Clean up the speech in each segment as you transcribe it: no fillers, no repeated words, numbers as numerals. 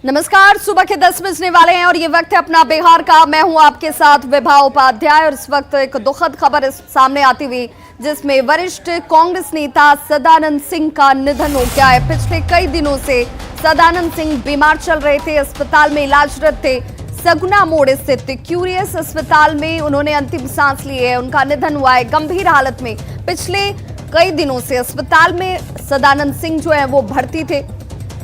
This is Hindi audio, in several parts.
नमस्कार, सुबह के 10 बजने वाले हैं और ये वक्त है अपना बिहार का। मैं हूं आपके साथ विभा उपाध्याय और इस वक्त एक दुखद खबर सामने आती हुई जिसमें वरिष्ठ कांग्रेस नेता सदानंद सिंह का निधन हो गया है। पिछले कई दिनों से सदानंद सिंह बीमार चल रहे थे, अस्पताल में इलाजरत थे। सगुना मोड़ स्थित क्यूरियस अस्पताल में उन्होंने अंतिम सांस ली है। उनका निधन हुआ है गंभीर हालत में। पिछले कई दिनों से अस्पताल में सदानंद सिंह जो है वो भर्ती थे।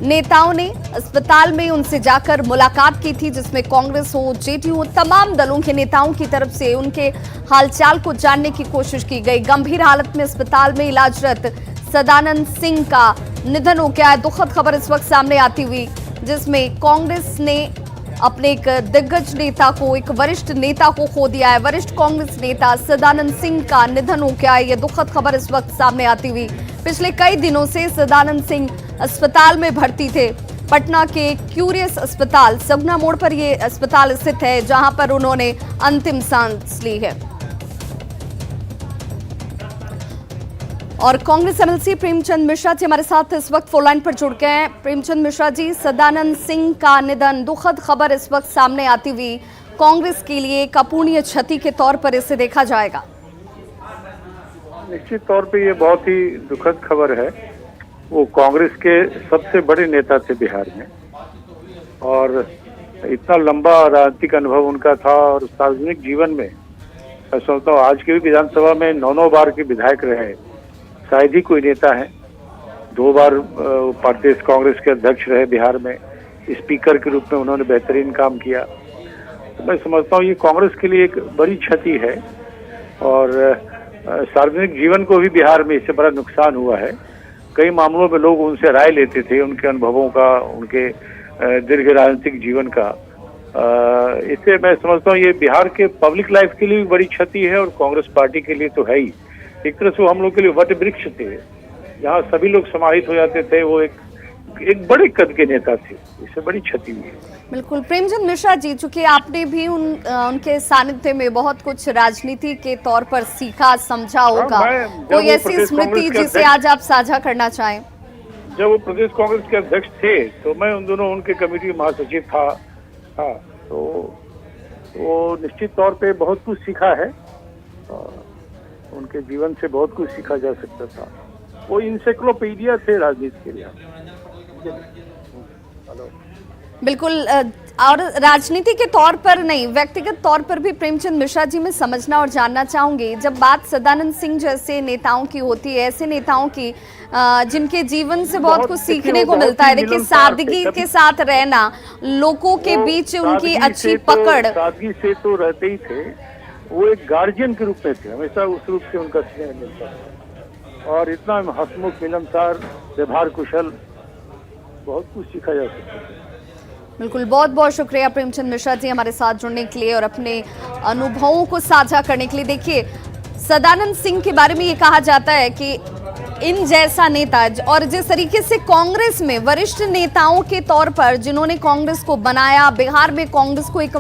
नेताओं ने अस्पताल में उनसे जाकर मुलाकात की थी, जिसमें कांग्रेस हो, जेडीयू हो, तमाम दलों के नेताओं की तरफ से उनके हालचाल को जानने की कोशिश की गई। गंभीर हालत में अस्पताल में इलाजरत सदानंद सिंह का निधन हो गया है। दुखद खबर इस वक्त सामने आती हुई जिसमें कांग्रेस ने अपने एक दिग्गज नेता को, एक वरिष्ठ नेता को खो दिया है। वरिष्ठ कांग्रेस नेता सदानंद सिंह का निधन हो गया है। ये दुखद खबर इस वक्त सामने आती हुई पिछले कई दिनों से सदानंद सिंह अस्पताल में भर्ती थे। पटना के क्यूरियस अस्पताल, सगुना मोड़ पर ये अस्पताल स्थित है, जहां पर उन्होंने अंतिम सांस ली है। और कांग्रेस एमएलसी प्रेमचंद मिश्रा जी हमारे साथ इस वक्त फोन लाइन पर जुड़ गए हैं। प्रेमचंद मिश्रा जी, सदानंद सिंह का निधन, दुखद खबर इस वक्त सामने आती हुई कांग्रेस के लिए एक अपूरणीय क्षति के तौर पर इसे देखा जाएगा। निश्चित तौर पे ये बहुत ही दुखद खबर है। वो कांग्रेस के सबसे बड़े नेता थे बिहार में और इतना लंबा राजनीतिक अनुभव उनका था और सार्वजनिक जीवन में मैं सोचता हूँ आज की भी विधानसभा में 9 बार के विधायक रहे, शायद ही कोई नेता है। 2 बार प्रदेश कांग्रेस के अध्यक्ष रहे बिहार में, स्पीकर के रूप में उन्होंने बेहतरीन काम किया। तो मैं समझता हूँ ये कांग्रेस के लिए एक बड़ी क्षति है और सार्वजनिक जीवन को भी बिहार में इससे बड़ा नुकसान हुआ है। कई मामलों में लोग उनसे राय लेते थे, उनके अनुभवों का, उनके दीर्घ राजनीतिक जीवन का। इससे मैं समझता हूँ ये बिहार के पब्लिक लाइफ के लिए भी बड़ी क्षति है और कांग्रेस पार्टी के लिए तो है ही। एक तरह से वो हम लोग के लिए वट वृक्ष थे, जहाँ सभी लोग समाहित हो जाते थे। वो एक बड़े कद के नेता थे, इससे बड़ी क्षति हुई है। बिल्कुल प्रेमचंद मिश्रा जी, चूंकि आपने भी उनके सानिध्य में बहुत कुछ राजनीति के तौर पर सीखा, समझा होगा, कोई ऐसी स्मृति जिसे आज आप साझा करना चाहें? जब वो प्रदेश कांग्रेस के अध्यक्ष थे तो मैं उनके कमेटी महासचिव था। हाँ, तो वो निश्चित तौर पे बहुत कुछ सीखा है। उनके जीवन से बहुत कुछ सीखा जा सकता था। वो इंसाइक्लोपीडिया थे राजनीति के लिए। बिल्कुल, और राजनीति के तौर पर नहीं, व्यक्तिगत तौर पर भी प्रेमचंद मिश्रा जी मैं समझना और जानना चाहूंगी, जब बात सदानंद सिंह जैसे नेताओं की होती है, ऐसे नेताओं की जिनके जीवन से बहुत कुछ सीखने को मिलता है। देखिए, सादगी के साथ रहना, लोगों के बीच उनकी अच्छी पकड़, सादगी से तो रहते ही थे। वो एक गार्जियन के रूप में थे, हमेशा उस रूप से उनका स्नेह मिलता था और इतना हंसमुख, मिलनसार, व्यवहार कुशल, बहुत कुछ सीखा जा सकता है। बिल्कुल, बहुत बहुत शुक्रिया प्रेमचंद मिश्रा जी हमारे साथ जुड़ने के लिए और अपने अनुभवों को साझा करने के लिए। देखिए, सदानंद सिंह के बारे में ये कहा जाता है कि इन जैसा नेता और जिस तरीके से कांग्रेस में वरिष्ठ नेताओं के तौर पर जिन्होंने कांग्रेस को बनाया, बिहार में कांग्रेस को एक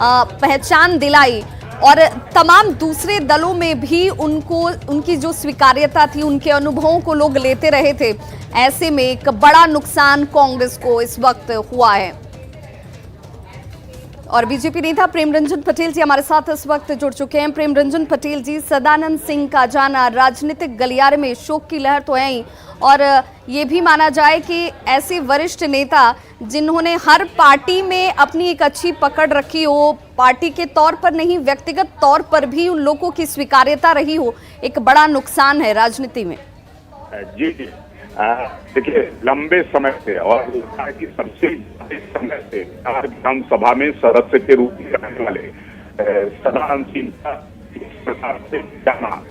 पहचान दिलाई और तमाम दूसरे दलों में भी उनकी जो स्वीकार्यता थी, उनके अनुभवों को लोग लेते रहे थे। ऐसे में एक बड़ा नुकसान कांग्रेस को इस वक्त हुआ है। और बीजेपी नेता प्रेमरंजन पटेल जी हमारे साथ इस वक्त जुड़ चुके हैं। प्रेमरंजन पटेल जी, सदानंद सिंह का जाना राजनीतिक गलियारे में शोक की लहर तो है ही, और ये भी माना जाए कि ऐसे वरिष्ठ नेता जिन्होंने हर पार्टी में अपनी एक अच्छी पकड़ रखी हो, पार्टी के तौर पर नहीं व्यक्तिगत तौर पर भी उन लोगों की स्वीकार्यता रही हो, एक बड़ा नुकसान है राजनीति में। जी जी, देखिए, लंबे समय से और की सबसे समय से विधानसभा में सदस्य के रूप में रहने वाले सदानंद सिंह का इस प्रकार से जाना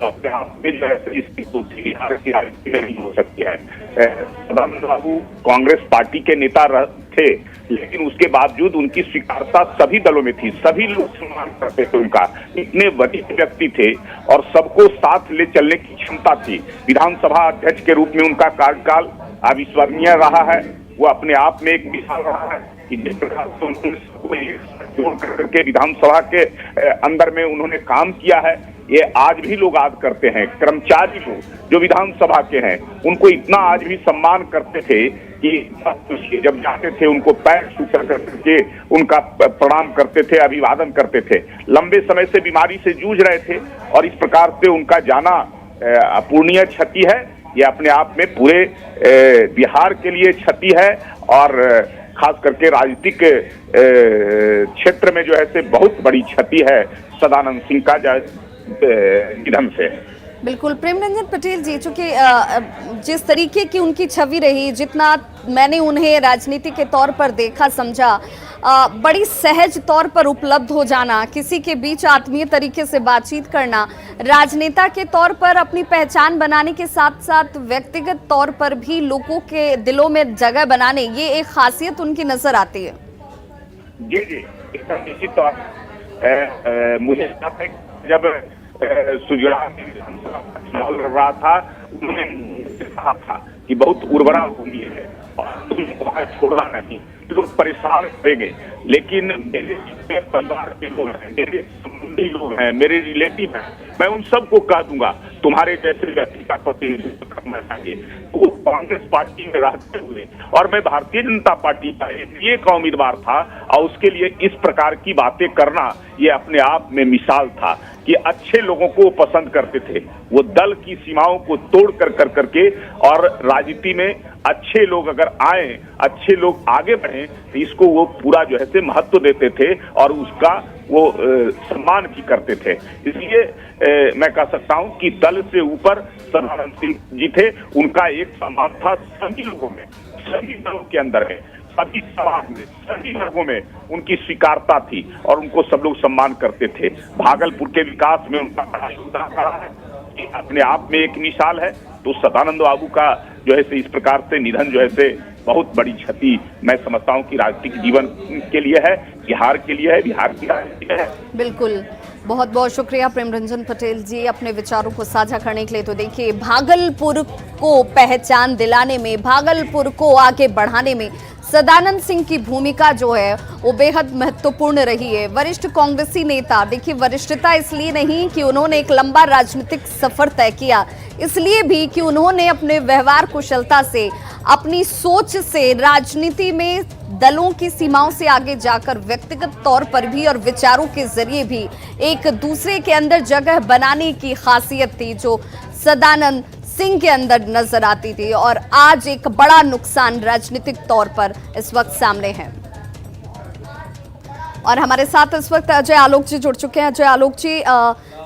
अपने आप में जो है इसकी दूसरी बिहार की राजनीति नहीं हो सकती है। सदानंद बाबू कांग्रेस पार्टी के नेता थे, लेकिन उसके बावजूद उनकी स्वीकारता सभी दलों में थी, सभी लोग सम्मान करते थे उनका। इतने वरिष्ठ व्यक्ति थे और सबको साथ ले चलने की क्षमता थी। विधानसभा अध्यक्ष के रूप में उनका कार्यकाल अविस्मरणीय रहा है। वो अपने आप में एक मिसाल रहा है कि जिस प्रकार से उन्होंने सबको जोड़ करके विधानसभा के अंदर में उन्होंने काम किया है, ये आज भी लोग याद करते हैं। कर्मचारी लोग जो विधानसभा के हैं उनको इतना आज भी सम्मान करते थे कि जब जाते थे उनको पैर छू करके उनका प्रणाम करते थे, अभिवादन करते थे। लंबे समय से बीमारी से जूझ रहे थे और इस प्रकार से उनका जाना अपूरणीय क्षति है। ये अपने आप में पूरे बिहार के लिए क्षति है और खास करके राजनीतिक क्षेत्र में जो है से बहुत बड़ी क्षति है सदानंद सिंह का निधन से। बिल्कुल प्रेमरंजन पटेल जी, चूंकि जिस तरीके की उनकी छवि रही, जितना मैंने उन्हें राजनीति के तौर पर देखा समझा, बड़ी सहज तौर पर उपलब्ध हो जाना, किसी के बीच आत्मीय तरीके से बातचीत करना, राजनेता के तौर पर अपनी पहचान बनाने के साथ साथ व्यक्तिगत तौर पर भी लोगों के दिलों में जगह बनाने, ये एक खासियत उनकी नजर आती है। जी जी, एकदम निश्चित तौर पर मुझे जब सुजलाम चुनाव लड़ रहा था उन्होंने कहा था कि बहुत उर्वरा भूमि है और तुम वहां छोड़ना नहीं, लोग परेशान करेंगे। लेकिन मेरे परिवार के लोग हैं, मेरे संबंधी लोग हैं, मेरे रिलेटिव हैं, मैं उन सबको कह दूंगा तुम्हारे जैसे व्यक्ति का प्रतिनिधित्व करना चाहिए। वो कांग्रेस पार्टी में रहते हुए और मैं भारतीय जनता पार्टी का एनडीए का उम्मीदवार था और उसके लिए इस प्रकार की बातें करना ये अपने आप में मिसाल था कि अच्छे लोगों को पसंद करते थे। वो दल की सीमाओं को तोड़ कर करके और राजनीति में अच्छे लोग अगर आए, अच्छे लोग आगे बढ़े तो इसको वो पूरा जो है से महत्व देते थे और उसका वो सम्मान भी करते थे। इसलिए मैं कह सकता हूं कि दल से ऊपर सदानंद सिंह जी थे। उनका एक सम्मान था सभी लोगों में, सभी दलों के अंदर है, सभी समाज में, सभी लोगों में उनकी स्वीकारता थी और उनको सब लोग सम्मान करते थे। भागलपुर के विकास में उनका बड़ा योगदान रहा है, अपने आप में एक मिसाल है। तो सदानंद बाबू का जो है से इस प्रकार से निधन जो है से बहुत बड़ी क्षति मैं समझता हूं कि राजनीतिक जीवन के लिए है, बिहार के लिए है, बिहार की राजनीति है। बिल्कुल, बहुत बहुत शुक्रिया प्रेमरंजन पटेल जी अपने विचारों को साझा करने के लिए। तो देखिए, भागलपुर को पहचान दिलाने में, भागलपुर को आगे बढ़ाने में सदानंद सिंह की भूमिका जो है वो बेहद महत्वपूर्ण रही है। वरिष्ठ कांग्रेसी नेता, देखिए वरिष्ठता इसलिए नहीं कि उन्होंने एक लंबा राजनीतिक सफर तय किया, इसलिए भी कि उन्होंने अपने व्यवहार कुशलता से, अपनी सोच से राजनीति में दलों की सीमाओं से आगे जाकर व्यक्तिगत तौर पर भी और विचारों के जरिए भी एक दूसरे के अंदर जगह बनाने की खासियत थी जो सदानंद सिंह के अंदर नजर आती थी और आज एक बड़ा नुकसान राजनीतिक तौर पर इस वक्त सामने है। और हमारे साथ इस वक्त अजय आलोक जी जुड़ चुके हैं। अजय आलोक जी,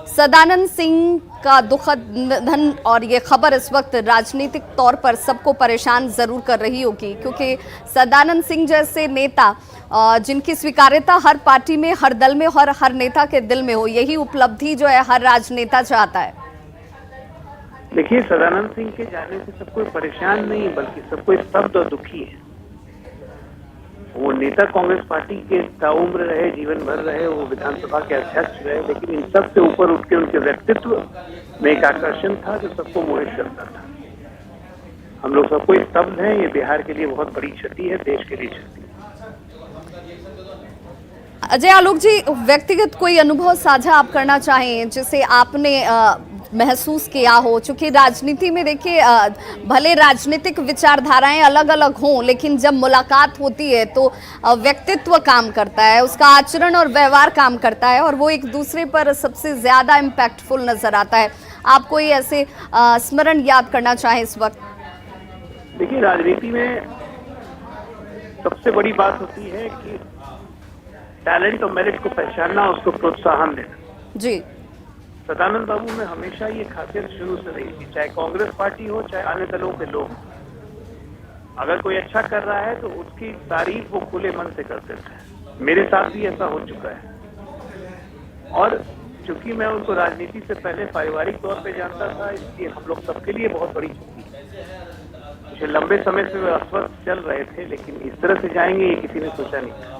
सदानंद सिंह का दुखद निधन और ये खबर इस वक्त राजनीतिक तौर पर सबको परेशान जरूर कर रही होगी, क्योंकि सदानंद सिंह जैसे नेता जिनकी स्वीकार्यता हर पार्टी में, हर दल में और हर नेता के दिल में हो, यही उपलब्धि जो है हर राजनेता चाहता है। देखिए, सदानंद सिंह के जाने से सब कोई परेशान नहीं बल्कि सब कोई स्तब्ध और दुखी है। वो नेता कांग्रेस पार्टी के ताउम्र रहे, जीवन भर रहे, वो विधानसभा के अध्यक्ष रहे, लेकिन इन सब से ऊपर उठ के उनके व्यक्तित्व में एक आकर्षण था जो सबको मोहित करता था। हम लोग सब कोई स्तब्ध हैं। ये बिहार के लिए बहुत बड़ी क्षति है, देश के लिए क्षति। अजय आलोक जी, व्यक्तिगत कोई अनुभव साझा आप करना चाहें जिसे आपने महसूस किया हो? चूंकि राजनीति में देखिए, भले राजनीतिक विचारधाराएं अलग अलग हों, लेकिन जब मुलाकात होती है तो व्यक्तित्व काम करता है, उसका आचरण और व्यवहार काम करता है और वो एक दूसरे पर सबसे ज्यादा इम्पैक्टफुल नजर आता है। आप कोई ऐसे स्मरण याद करना चाहें इस वक्त? देखिए, राजनीति में सबसे बड़ी बात होती है कि टैलेंट और मेरिट को पहचानना, उसको प्रोत्साहन देना। जी, सदानंद बाबू में हमेशा ये खासियत शुरू से रही थी, चाहे कांग्रेस पार्टी हो चाहे अन्य दलों के लोग, अगर कोई अच्छा कर रहा है तो उसकी तारीफ वो खुले मन से करते थे। मेरे साथ भी ऐसा हो चुका है और चूंकि मैं उनको राजनीति से पहले पारिवारिक तौर पे जानता था, इसलिए हम लोग सबके लिए बहुत बड़ी क्षति है। पिछले लंबे समय से वे अस्वस्थ चल रहे थे, लेकिन इस तरह से जाएंगे ये किसी ने सोचा नहीं था।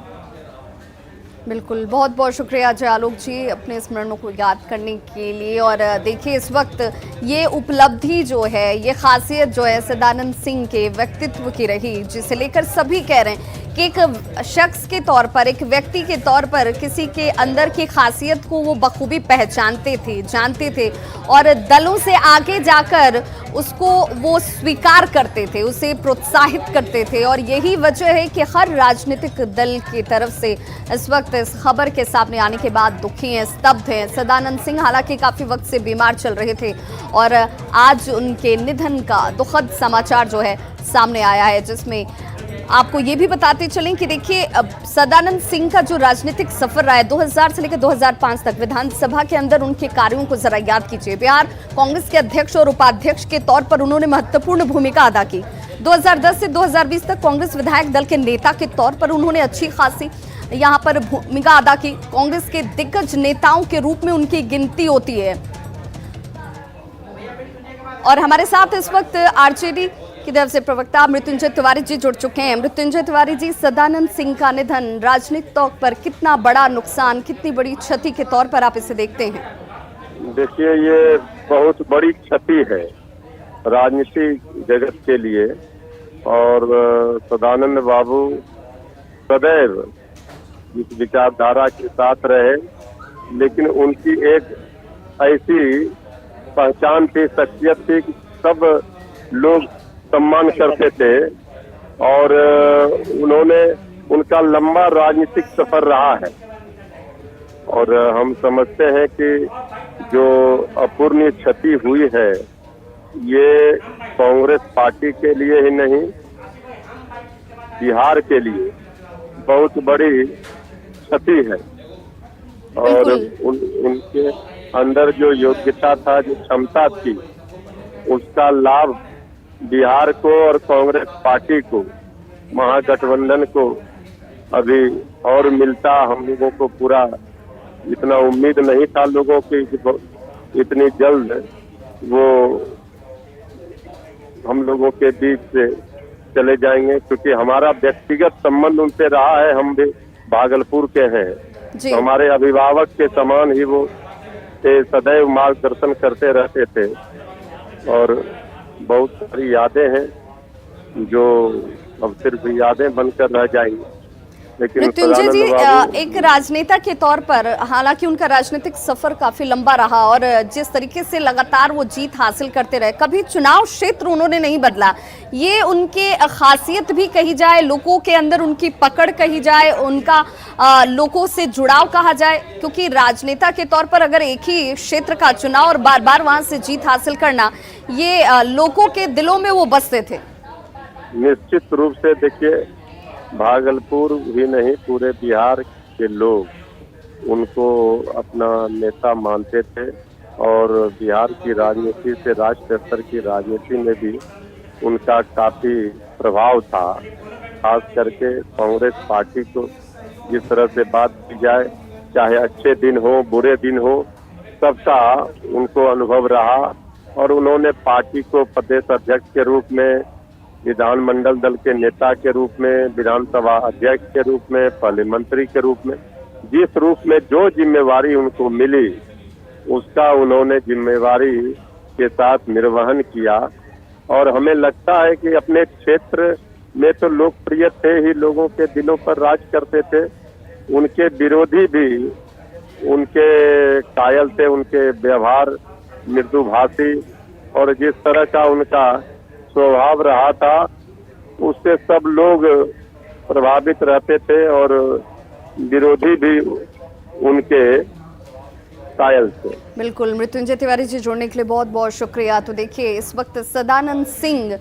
बिल्कुल, बहुत बहुत शुक्रिया अजय आलोक जी अपने स्मरणों को याद करने के लिए। और देखिए, इस वक्त ये उपलब्धि जो है, ये खासियत जो है सदानंद सिंह के व्यक्तित्व की रही, जिसे लेकर सभी कह रहे हैं एक शख्स के तौर पर, एक व्यक्ति के तौर पर किसी के अंदर की खासियत को वो बखूबी पहचानते थे, जानते थे और दलों से आगे जाकर उसको वो स्वीकार करते थे, उसे प्रोत्साहित करते थे। और यही वजह है कि हर राजनीतिक दल की तरफ से इस वक्त इस खबर के सामने आने के बाद दुखी हैं, स्तब्ध हैं। सदानंद सिंह हालांकि काफी वक्त से बीमार चल रहे थे और आज उनके निधन का दुखद समाचार जो है सामने आया है, जिसमें आपको ये भी बताते चलें कि देखिए सदानंद सिंह का जो राजनीतिक सफर रहा है 2000 से लेकर 2005 तक, विधानसभा के अंदर उनके कार्यों को जरा याद कीजिए। बिहार कांग्रेस के अध्यक्ष और उपाध्यक्ष के तौर पर उन्होंने महत्वपूर्ण भूमिका अदा की। 2010 से 2020 तक कांग्रेस विधायक दल के नेता के तौर पर उन्होंने अच्छी खासी यहाँ पर भूमिका अदा की। कांग्रेस के दिग्गज नेताओं के रूप में उनकी गिनती होती है। और हमारे साथ इस वक्त आरजेडी की तरफ से प्रवक्ता मृत्युंजय तिवारी जी जुड़ चुके हैं। मृत्युंजय तिवारी जी, सदानंद सिंह का निधन राजनीतिक तौर पर कितना बड़ा नुकसान, कितनी बड़ी क्षति के तौर पर आप इसे देखते हैं? देखिए, ये बहुत बड़ी क्षति है राजनीतिक जगत के लिए। और सदानंद बाबू सदैव इस विचारधारा के साथ रहे, लेकिन उनकी एक ऐसी पहचान थी, शख्सियत थी कि सब लोग सम्मान करते थे। और उनका लंबा राजनीतिक सफर रहा है और हम समझते हैं कि जो अपूर्णीय क्षति हुई है ये कांग्रेस पार्टी के लिए ही नहीं, बिहार के लिए बहुत बड़ी क्षति है। और उनके अंदर जो योग्यता था, जो क्षमता थी, उसका लाभ बिहार को और कांग्रेस पार्टी को, महागठबंधन को अभी और मिलता। हम लोगों को पूरा इतना उम्मीद नहीं था लोगों की इतनी जल्द वो हम लोगों के बीच से चले जाएंगे, क्योंकि हमारा व्यक्तिगत संबंध उनसे रहा है। हम भी भागलपुर के हैं, तो हमारे अभिभावक के समान ही वो सदैव मार्गदर्शन करते रहते थे। और बहुत सारी यादें हैं जो अब सिर्फ यादें बनकर रह जाएंगी। लेकिन मृत्युंजय जी, एक राजनेता के तौर पर हालांकि उनका राजनीतिक सफर काफी लंबा रहा और जिस तरीके से लगातार वो जीत हासिल करते रहे, कभी चुनाव क्षेत्र उन्होंने नहीं बदला। ये उनके खासियत भी कही जाए, लोगों के अंदर उनकी पकड़ कही जाए, उनका लोगों से जुड़ाव कहा जाए, क्योंकि राजनेता के तौर पर अगर एक ही क्षेत्र का चुनाव और बार बार वहां से जीत हासिल करना, ये लोगों के दिलों में वो बसते थे। निश्चित रूप से देखिए, भागलपुर ही नहीं, पूरे बिहार के लोग उनको अपना नेता मानते थे। और बिहार की राजनीति से राष्ट्रीय स्तर की राजनीति में भी उनका काफी प्रभाव था। खास करके कांग्रेस पार्टी को जिस तरह से बात की जाए, चाहे अच्छे दिन हो बुरे दिन हो, सबका उनको अनुभव रहा। और उन्होंने पार्टी को प्रदेश अध्यक्ष के रूप में, विधानमंडल दल के नेता के रूप में, विधानसभा अध्यक्ष के रूप में, पहले मंत्री के रूप में, जिस रूप में जो जिम्मेवारी उनको मिली उसका उन्होंने जिम्मेवारी के साथ निर्वहन किया। और हमें लगता है कि अपने क्षेत्र में तो लोकप्रिय थे ही, लोगों के दिलों पर राज करते थे। उनके विरोधी भी उनके कायल थे, उनके व्यवहार मृदुभाषी और जिस तरह का उनका स्वभाव रहा था, उससे सब लोग प्रभावित रहते थे और विरोधी भी उनके कायल थे। बिल्कुल, मृत्युंजय तिवारी जी जुड़ने के लिए बहुत बहुत शुक्रिया। तो देखिए, इस वक्त सदानंद सिंह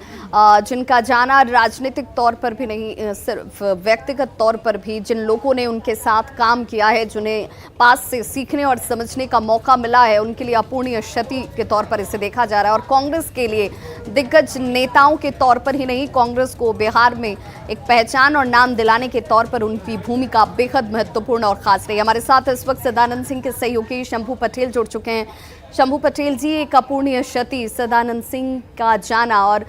जिनका जाना राजनीतिक तौर पर भी नहीं, सिर्फ व्यक्तिगत तौर पर भी, जिन लोगों ने उनके साथ काम किया है, जिन्हें पास से सीखने और समझने का मौका मिला है, उनके लिए अपूर्णीय क्षति के तौर पर इसे देखा जा रहा है। और कांग्रेस के लिए दिग्गज नेताओं के तौर पर ही नहीं, कांग्रेस को बिहार में एक पहचान और नाम दिलाने के तौर पर उनकी भूमिका बेहद महत्वपूर्ण और खास रही। हमारे साथ इस वक्त सदानंद सिंह के सहयोगी शंभू पटेल जुड़ चुके हैं। शंभू पटेल जी, एक अपूर्णीय क्षति, सदानंद सिंह का जाना और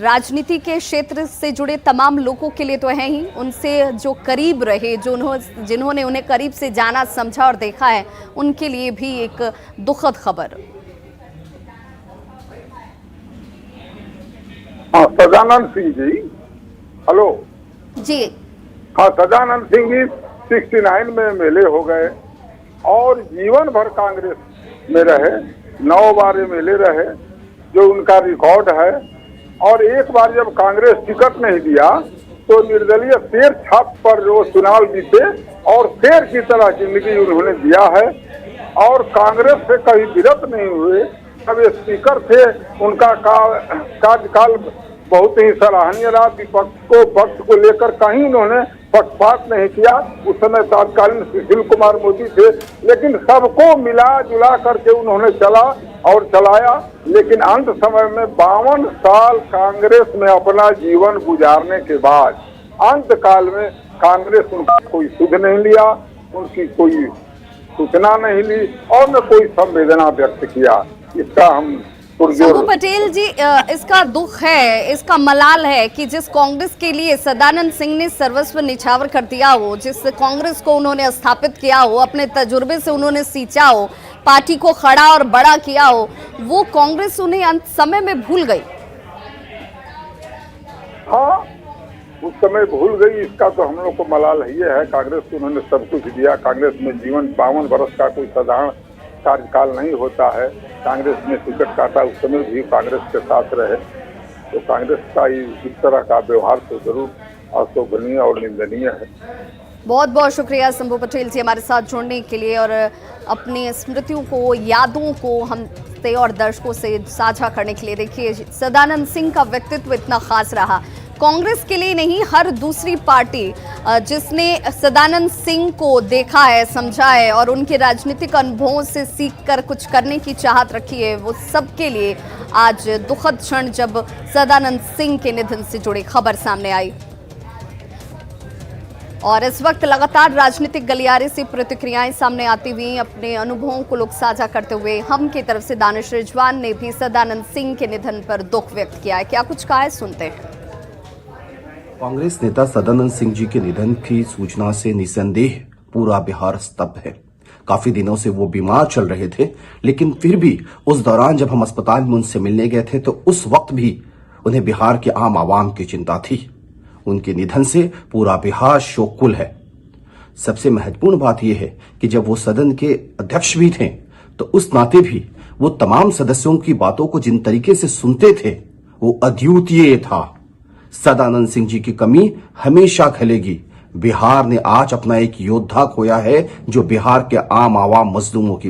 राजनीति के क्षेत्र से जुड़े तमाम लोगों के लिए तो है ही, उनसे जो करीब रहे, जिन्होंने उन्हें करीब से जाना, समझा और देखा है, उनके लिए भी एक दुखद खबर। हाँ, सदानंद सिंह जी, हेलो जी, हाँ, सदानंद सिंह जी 69 में एमएलए हो गए और जीवन भर कांग्रेस में रहे, 9 बार एमएलए रहे, जो उनका रिकॉर्ड है। और एक बार जब कांग्रेस टिकट नहीं दिया तो निर्दलीय शेर छाप पर वो चुनाव जीते और शेर की तरह जिंदगी उन्होंने दिया है और कांग्रेस से कभी विरत नहीं हुए। जब स्पीकर थे उनका कार्यकाल बहुत ही सराहनीय रहा। विपक्ष को पक्ष को लेकर कहीं उन्होंने पक्षपात नहीं किया। उस समय तत्कालीन सुशील कुमार मोदी थे, लेकिन सबको मिला जुला करके उन्होंने चला और चलाया। लेकिन अंत समय में 52 साल कांग्रेस में अपना जीवन गुजारने के बाद अंत काल में कांग्रेस उनका कोई सुध नहीं लिया, उनकी कोई सूचना नहीं ली और न कोई संवेदना व्यक्त किया। इसका हम शंभू पटेल जी, इसका दुख है, इसका मलाल है कि जिस कांग्रेस के लिए सदानंद सिंह ने सर्वस्व निछावर कर दिया हो, जिस कांग्रेस को उन्होंने स्थापित किया हो, अपने तजुर्बे से उन्होंने सींचा हो, पार्टी को खड़ा और बड़ा किया हो, वो कांग्रेस उन्हें अंत समय में भूल गई। हाँ, उस समय भूल गई, इसका तो हम लोग को मलाल ही है। कांग्रेस को उन्होंने सब कुछ दिया। कांग्रेस में जीवन 52 वर्ष का कोई साधारण कार्यकाल नहीं होता है। कांग्रेस ने टिकट काटा, उस समय भी कांग्रेस के साथ रहे। तो कांग्रेस का इस तरह का व्यवहार तो जरूर अशोभनीय और निंदनीय है। बहुत बहुत शुक्रिया शंभू पटेल जी हमारे साथ जुड़ने के लिए और अपनी स्मृतियों को, यादों को हमसे और दर्शकों से साझा करने के लिए। देखिए, सदानंद सिंह का व्यक्तित्व इतना खास रहा, कांग्रेस के लिए नहीं, हर दूसरी पार्टी जिसने सदानंद सिंह को देखा है, समझा है और उनके राजनीतिक अनुभवों से सीखकर कुछ करने की चाहत रखी है, वो सबके लिए आज दुखद क्षण जब सदानंद सिंह के निधन से जुड़ी खबर सामने आई। और इस वक्त लगातार राजनीतिक गलियारे से प्रतिक्रियाएं सामने आती हुई, अपने अनुभवों को लोग साझा करते हुए, हम की तरफ से दानिश रिजवान ने भी सदानंद सिंह के निधन पर दुख व्यक्त किया है। क्या कुछ कहा है, सुनते हैं। कांग्रेस नेता सदानंद सिंह जी के निधन की सूचना से निसंदेह पूरा बिहार स्तब्ध है। काफी दिनों से वो बीमार चल रहे थे, लेकिन फिर भी उस दौरान जब हम अस्पताल में उनसे मिलने गए थे तो उस वक्त भी उन्हें बिहार के आम आवाम की चिंता थी। उनके निधन से पूरा बिहार शोककुल है। सबसे महत्वपूर्ण बात यह है कि जब वो सदन के अध्यक्ष भी थे तो उस नाते भी वो तमाम सदस्यों की बातों को जिन तरीके से सुनते थे वो अद्वितीय था। सदानंद सिंह जी की कमी हमेशा खलेगी। बिहार ने आज अपना एक योद्धा खोया है जो बिहार के आम आवाम मजलूमों की